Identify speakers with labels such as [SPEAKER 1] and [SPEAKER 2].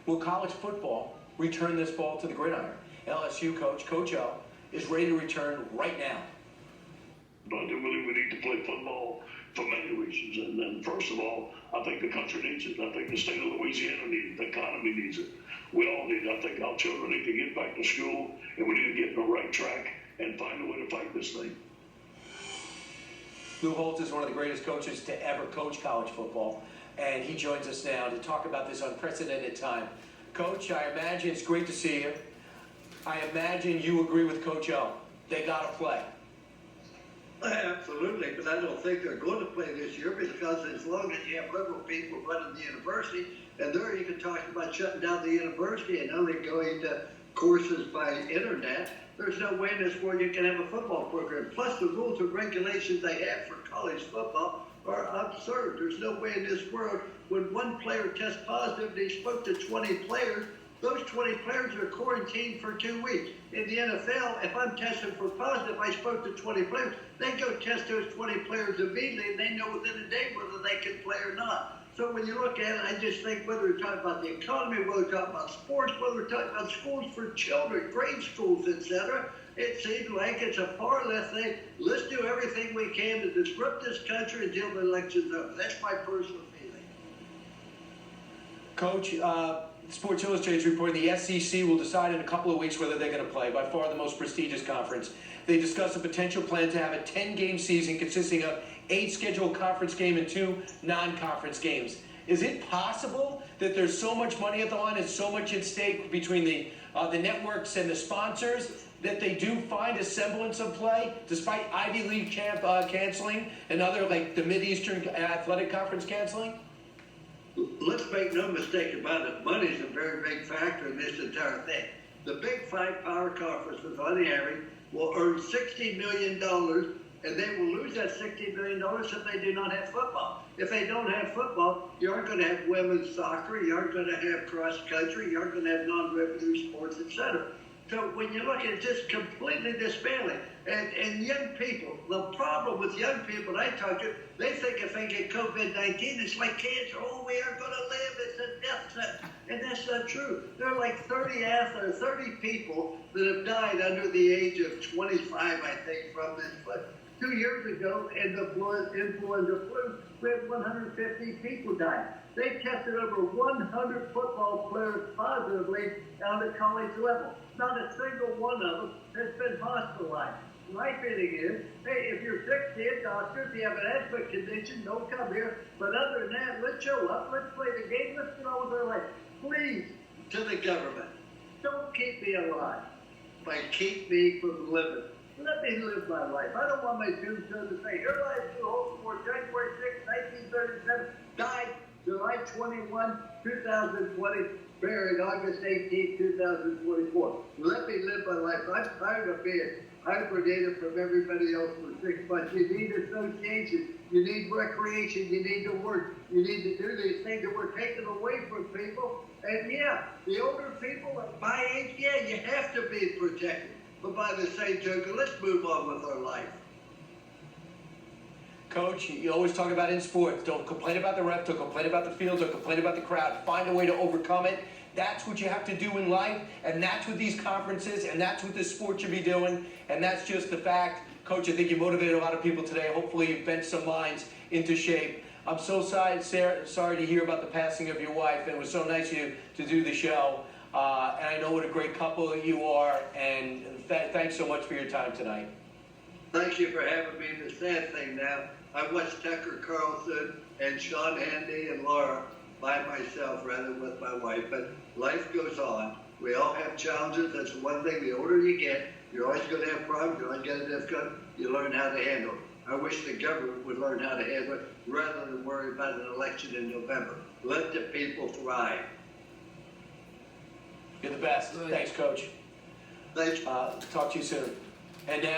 [SPEAKER 1] will college football return this fall to the gridiron? LSU coach, Coach O, is ready to return right now.
[SPEAKER 2] But I do believe we need to play football for many reasons. And then, first of all, I think the country needs it. I think the state of Louisiana needs it. The economy needs it. We all need it. I think our children need to get back to school, and we need to get on the right track and find a way to fight this thing.
[SPEAKER 1] Lou Holtz is one of the greatest coaches to ever coach college football, and he joins us now to talk about this unprecedented time. Coach, I imagine it's great to see you. I imagine you agree with Coach O. They got to play.
[SPEAKER 3] Absolutely, but I don't think they're going to play this year because as long as you have liberal people running the university, and there you can talk about shutting down the university and only going to courses by internet, there's no way in this world you can have a football program. Plus the rules and regulations they have for college football are absurd. There's no way in this world when one player tests positive, they spoke to 20 players, those 20 players are quarantined for 2 weeks. In the NFL, if I'm tested for positive, I spoke to 20 players, they go test those 20 players immediately and they know within a day whether they can play or not. So when you look at it, I just think whether we're talking about the economy, whether we're talking about sports, whether we're talking about schools for children, grade schools, etc., it seems like it's a far left thing. Let's do everything we can to disrupt this country until the election's over. That's my personal feeling.
[SPEAKER 1] Coach, Sports Illustrated is reporting the SEC will decide in a couple of weeks whether they're going to play, by far the most prestigious conference. They discussed a potential plan to have a 10-game season consisting of 8 scheduled conference games and 2 non-conference games. Is it possible that there's so much money at the line and so much at stake between the networks and the sponsors that they do find a semblance of play, despite Ivy League canceling and other, like the Mid-Eastern Athletic Conference canceling?
[SPEAKER 3] Let's make no mistake about it. Money is a very big factor in this entire thing. The big 5 power conferences on the average will earn $60 million, and they will lose that $60 million if they do not have football. If they don't have football, you aren't going to have women's soccer, you aren't going to have cross country, you aren't going to have non-revenue sports, etc. So when you look at it, just completely dismantling. And young people, the problem with young people I talk to, they think if they get COVID-19, it's like cancer. Oh, we are going to live. It's a death sentence. And that's not true. There are like 30 people that have died under the age of 25, I think, from this. But 2 years ago, in the influenza flu, we had 150 people die. They've tested over 100 football players positively down at college level. Not a single one of them has been hospitalized. My feeling is, hey, if you're sick, see a doctor. If you have an asthma condition, don't come here. But other than that, let's show up. Let's play the game. Let's get on with our life. Please, to the government, don't keep me alive, but keep me from living. Let me live my life. I don't want my tombstone to say, here lies Lou Holtz, born January 6, 1937, died July 21, 2020, buried August 18, 2024. Let me live my life. I'm tired of being hibernated from everybody else for 6 months. You need association. You need recreation. You need to work. You need to do these things that we're taking away from people. And yeah, the older people at my age, yeah, you have to be protected. But by the same token, let's move on with our life.
[SPEAKER 1] Coach, you always talk about in sports, don't complain about the ref, don't complain about the field, don't complain about the crowd. Find a way to overcome it. That's what you have to do in life, and that's what these conferences, and that's what this sport should be doing, and that's just the fact. Coach, I think you motivated a lot of people today. Hopefully you've bent some minds into shape. I'm so sorry to hear about the passing of your wife, and it was so nice of you to do the show. And I know what a great couple you are, and thanks so much for your time tonight.
[SPEAKER 3] Thank you for having me. The sad thing now, I watched Tucker Carlson and Sean Hannity and Laura by myself rather than with my wife, but life goes on. We all have challenges. That's one thing. The older you get, you're always going to have problems. You're always going to have difficulty. You learn how to handle it. I wish the government would learn how to handle it rather than worry about an election in November. Let the people thrive.
[SPEAKER 1] You're the best. Thanks, Coach.
[SPEAKER 3] Thanks.
[SPEAKER 1] Talk to you soon. And now.